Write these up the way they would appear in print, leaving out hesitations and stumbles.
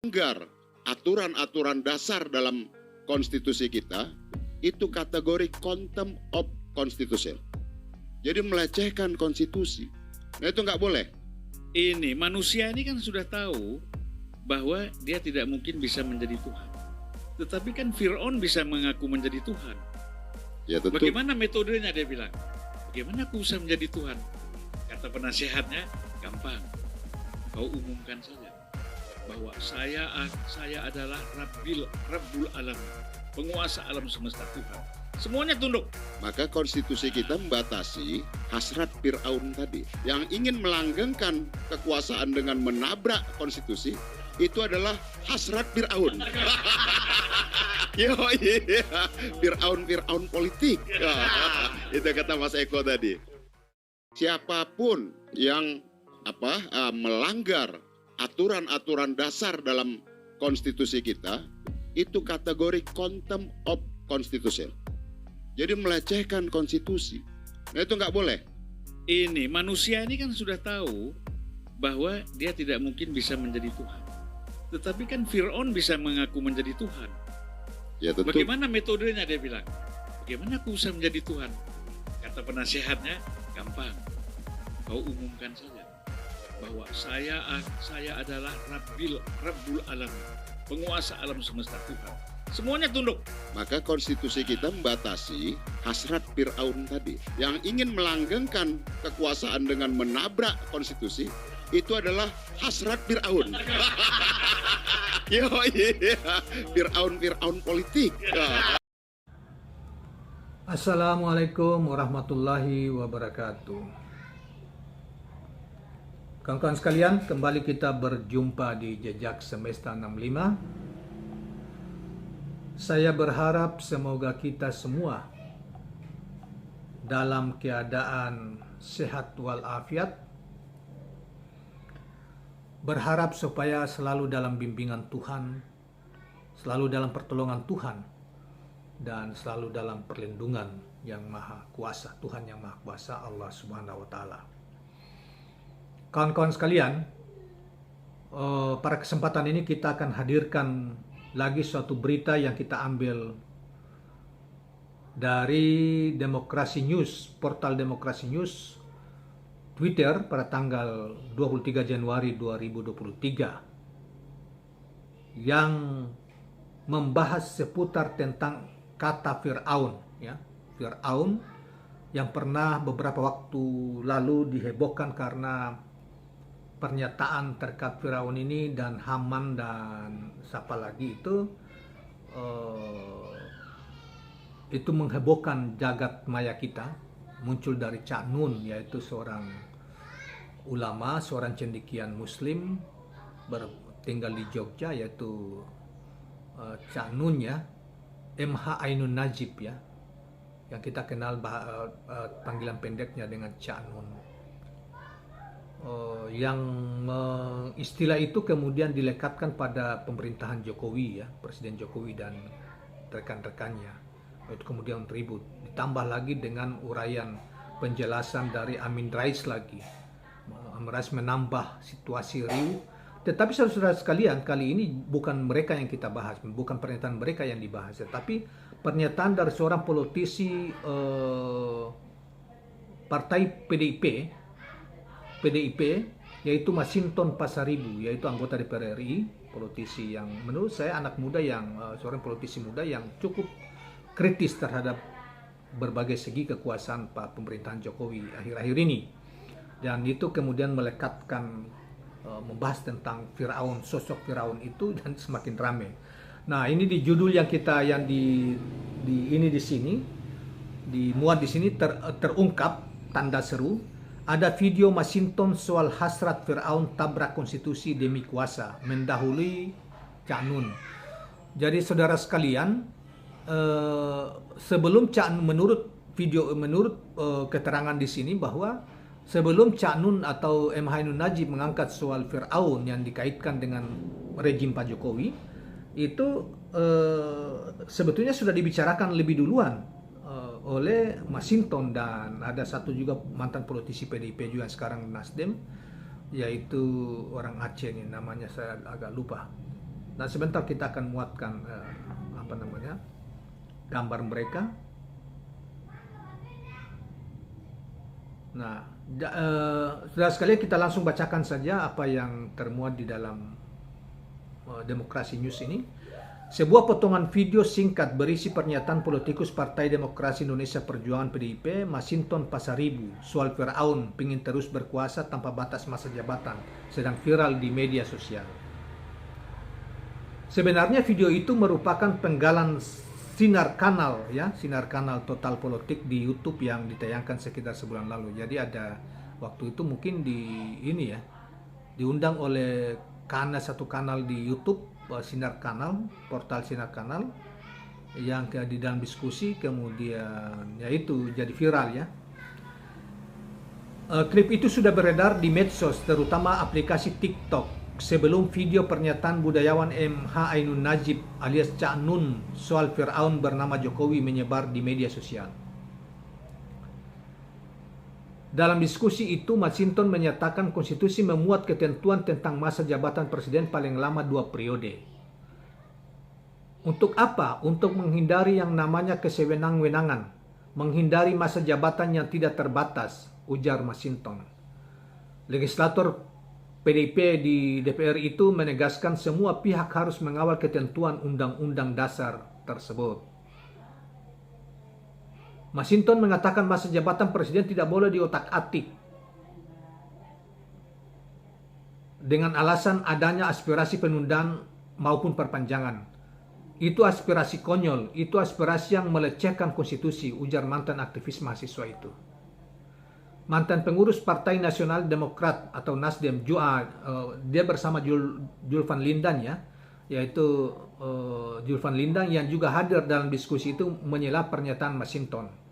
melanggar aturan-aturan dasar dalam konstitusi kita, itu kategori contempt of constitution. Jadi melecehkan konstitusi. Nah itu nggak boleh. Ini manusia ini kan sudah tahu bahwa dia tidak mungkin bisa menjadi Tuhan. Tetapi kan Fir'aun bisa mengaku menjadi Tuhan. Ya, tentu. Bagaimana metodenya, dia bilang? Bagaimana aku bisa menjadi Tuhan? Kata penasehatnya, gampang. Kau umumkan saja bahwa saya adalah Rabbul Alam, penguasa alam semesta, Tuhan. Semuanya tunduk. Maka konstitusi kita membatasi hasrat Fir'aun tadi. Yang ingin melanggengkan kekuasaan dengan menabrak konstitusi, itu adalah hasrat Fir'aun. Yo, iya. Fir'aun politik. Itu kata Mas Eko tadi. Siapapun yang melanggar aturan-aturan dasar dalam konstitusi kita, itu kategori contempt of constitution. Jadi melecehkan konstitusi. Nah itu nggak boleh. Ini manusia ini kan sudah tahu bahwa dia tidak mungkin bisa menjadi Tuhan. Tetapi kan Fir'aun bisa mengaku menjadi Tuhan. Ya, tentu. Bagaimana metodenya, dia bilang? Bagaimana aku bisa menjadi Tuhan? Kata penasehatnya, gampang. Kau umumkan saja bahwa saya adalah Rabbul Alam, penguasa alam semesta, Tuhan. Semuanya tunduk. Maka konstitusi kita membatasi hasrat Fir'aun tadi. Yang ingin melanggengkan kekuasaan dengan menabrak konstitusi, itu adalah hasrat Fir'aun. Yo, iya. Fir'aun politik. Assalamualaikum warahmatullahi wabarakatuh. Kawan-kawan sekalian, kembali kita berjumpa di Jejak Semesta 65. Saya berharap semoga kita semua dalam keadaan sehat walafiat. Berharap supaya selalu dalam bimbingan Tuhan, selalu dalam pertolongan Tuhan, dan selalu dalam perlindungan yang maha kuasa, Tuhan yang maha kuasa, Allah Subhanahu wa Ta'ala. Kawan-kawan sekalian, pada kesempatan ini kita akan hadirkan lagi suatu berita yang kita ambil dari Demokrasi News, portal Demokrasi News, Twitter pada tanggal 23 Januari 2023 yang membahas seputar tentang kata Fir'aun, ya. Fir'aun yang pernah beberapa waktu lalu dihebohkan karena pernyataan terkait Fir'aun ini dan Haman dan siapa lagi itu menghebohkan jagat maya kita. Muncul dari Cak Nun, yaitu seorang ulama, seorang cendekian muslim tinggal di Jogja, yaitu Cak Nun, ya, MH Ainun Najib, ya, yang kita kenal panggilan pendeknya dengan Cak Nun. Yang istilah itu kemudian dilekatkan pada pemerintahan Jokowi, ya, Presiden Jokowi dan rekan-rekannya. Itu kemudian ribut, ditambah lagi dengan uraian penjelasan dari Amin Rais lagi. Amin Rais menambah situasi riuh. Tetapi saudara-saudara sekalian, kali ini bukan mereka yang kita bahas, bukan pernyataan mereka yang dibahas, tetapi pernyataan dari seorang politisi partai PDIP, yaitu Masinton Pasaribu, yaitu anggota DPR RI, politisi yang menurut saya anak muda, seorang politisi muda yang cukup kritis terhadap berbagai segi kekuasaan pemerintahan Jokowi akhir-akhir ini. Dan itu kemudian melekatkan membahas tentang Fir'aun, sosok Fir'aun itu, dan semakin ramai. Nah, ini di judul yang di sini dimuat di sini terungkap tanda seru. Ada video Masinton soal hasrat Fir'aun tabrak konstitusi demi kuasa, mendahului Cak Nun. Jadi saudara sekalian, sebelum Cak Nun, menurut keterangan di sini, bahwa sebelum Cak Nun atau MH Ainun Najib mengangkat soal Fir'aun yang dikaitkan dengan rejim Pak Jokowi, itu sebetulnya sudah dibicarakan lebih duluan oleh Masinton, dan ada satu juga mantan politisi PDIP juga sekarang Nasdem, yaitu orang Aceh, ini namanya saya agak lupa. Dan sebentar kita akan muatkan gambar mereka. Nah, saudara sekalian, kita langsung bacakan saja apa yang termuat di dalam Demokrasi News ini. Sebuah potongan video singkat berisi pernyataan politikus Partai Demokrasi Indonesia Perjuangan PDIP, Masinton Pasaribu, soal Firaun ingin terus berkuasa tanpa batas masa jabatan, sedang viral di media sosial. Sebenarnya video itu merupakan penggalan sinar kanal Total Politik di YouTube yang ditayangkan sekitar sebulan lalu. Jadi ada waktu itu mungkin diundang oleh satu kanal di YouTube, portal Sinar Kanal, yang di dalam diskusi kemudian yaitu jadi viral ya. Klip itu sudah beredar di medsos, terutama aplikasi TikTok, sebelum video pernyataan budayawan MH Ainun Najib alias Cak Nun soal Firaun bernama Jokowi menyebar di media sosial. Dalam diskusi itu, Masinton menyatakan konstitusi memuat ketentuan tentang masa jabatan presiden paling lama 2 periode. Untuk apa? Untuk menghindari yang namanya kesewenang-wenangan, menghindari masa jabatan yang tidak terbatas, ujar Masinton. Legislator PDIP di DPR itu menegaskan semua pihak harus mengawal ketentuan Undang-Undang Dasar tersebut. Masinton mengatakan masa jabatan presiden tidak boleh diotak-atik dengan alasan adanya aspirasi penundaan maupun perpanjangan. Itu aspirasi konyol, itu aspirasi yang melecehkan konstitusi, ujar mantan aktivis mahasiswa itu. Mantan pengurus Partai Nasional Demokrat atau Nasdem, dia bersama Julvan Lindan yaitu Julvan Lindan yang juga hadir dalam diskusi itu menyela pernyataan Masinton.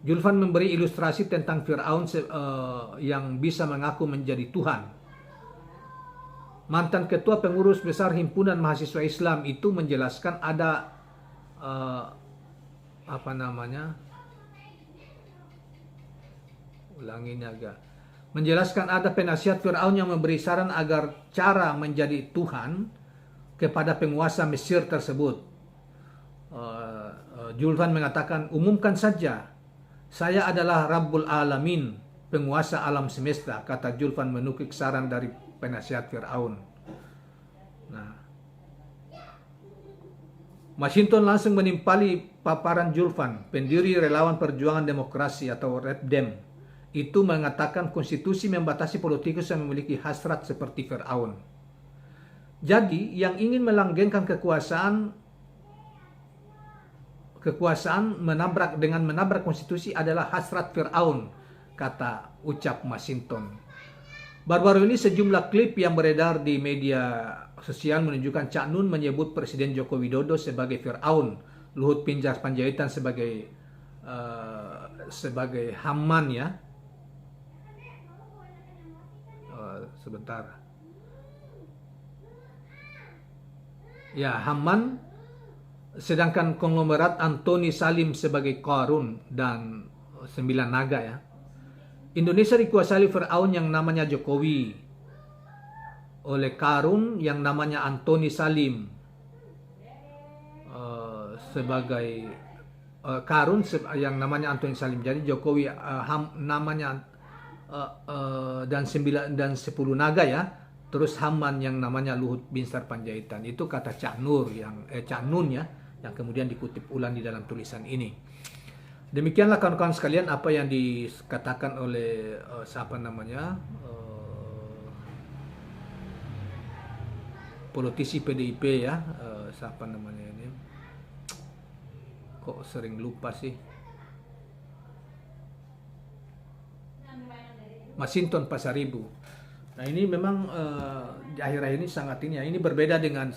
Julvan memberi ilustrasi tentang Firaun yang bisa mengaku menjadi Tuhan. Mantan ketua pengurus besar Himpunan Mahasiswa Islam itu menjelaskan ada menjelaskan ada penasihat Firaun yang memberi saran agar cara menjadi Tuhan kepada penguasa Mesir tersebut. Julvan mengatakan, umumkan saja, saya adalah Rabbul Alamin, penguasa alam semesta, kata Julvan menukik saran dari penasihat Firaun. Nah, Masinton langsung menimpali paparan Julvan, pendiri Relawan Perjuangan Demokrasi atau REPDEM. Itu mengatakan konstitusi membatasi politikus yang memiliki hasrat seperti Firaun. Jadi, yang ingin melanggengkan kekuasaan menabrak konstitusi adalah hasrat Firaun, ucap Masinton. Baru-baru ini sejumlah klip yang beredar di media sosial menunjukkan Cak Nun menyebut Presiden Joko Widodo sebagai Firaun, Luhut Binjar Panjaitan sebagai Haman ya. Haman, sedangkan konglomerat Antoni Salim sebagai Qarun dan 9 naga ya. Indonesia dikuasai Firaun yang namanya Jokowi, oleh Qarun yang namanya Antoni Salim, yang namanya Antoni Salim. Jadi Jokowi namanya dan 10 naga ya. Terus Haman yang namanya Luhut Binsar Panjaitan. Itu kata Cak Nun ya, yang kemudian dikutip ulang di dalam tulisan ini. Demikianlah kawan-kawan sekalian apa yang dikatakan oleh politisi PDIP ya, kok sering lupa sih, Masinton Pasaribu. Nah ini memang di akhir-akhir ini sangat ini berbeda dengan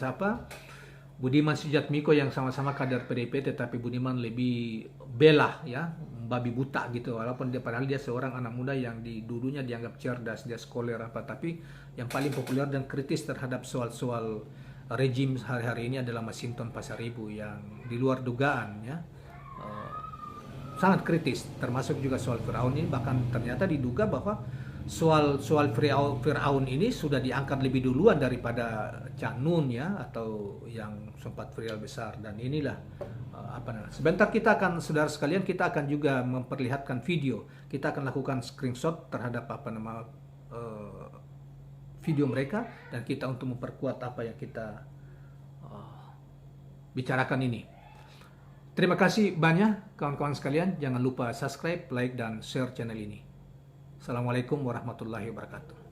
Budiman Sujatmiko yang sama-sama kader PDIP, tetapi Budiman lebih belah ya, babi buta gitu, walaupun padahal dia seorang anak muda yang dulunya dianggap cerdas, dia scholar tapi yang paling populer dan kritis terhadap soal-soal rejim hari-hari ini adalah Masinton Pasaribu yang di luar dugaan ya, sangat kritis, termasuk juga soal Firaun ini. Bahkan ternyata diduga bahwa soal Firaun ini sudah diangkat lebih duluan daripada Cak Nun ya, atau yang sempat viral besar. Dan inilah sebentar kita akan, saudara sekalian, kita akan juga memperlihatkan video. Kita akan lakukan screenshot terhadap video mereka, dan kita untuk memperkuat apa yang kita bicarakan ini. Terima kasih banyak kawan-kawan sekalian. Jangan lupa subscribe, like, dan share channel ini. Assalamualaikum warahmatullahi wabarakatuh.